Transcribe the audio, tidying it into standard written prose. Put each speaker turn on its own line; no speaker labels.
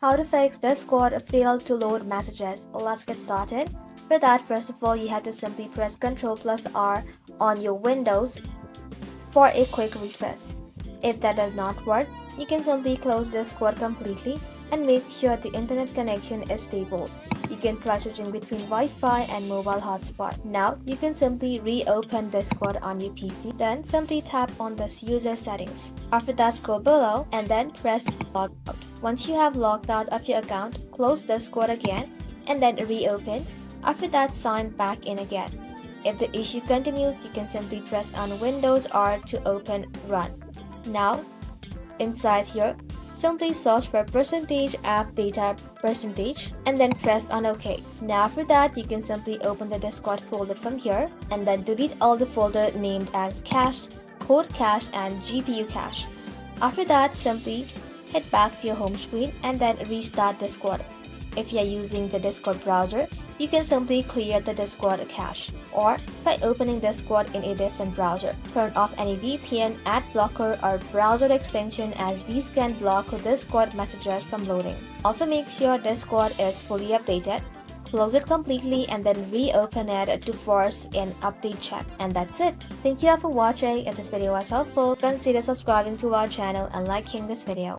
How to fix Discord failed to load messages. Let's get started. For that, first of all, you have to simply press Ctrl+R on your Windows for a quick refresh. If that does not work, you can simply close Discord completely and make sure the internet connection is stable. You can try switching between Wi-Fi and mobile hotspot. Now, you can simply reopen Discord on your PC, then simply tap on this user settings. After that, scroll below and then press log out. Once you have logged out of your account, close Discord again and then reopen. After that, sign back in again. If the issue continues, you can simply press on Windows R to open Run. Now, inside here, simply search for %app data % and then press on OK. Now after that, you can simply open the Discord folder from here and then delete all the folder named as cached, code cache and GPU cache. After that, simply head back to your home screen and then restart Discord. If you are using the Discord browser, you can simply clear the Discord cache or try opening Discord in a different browser. Turn off any VPN, ad blocker or browser extension as these can block Discord messages from loading. Also make sure Discord is fully updated. Close it completely and then reopen it to force an update check. And that's it. Thank you all for watching. If this video was helpful, consider subscribing to our channel and liking this video.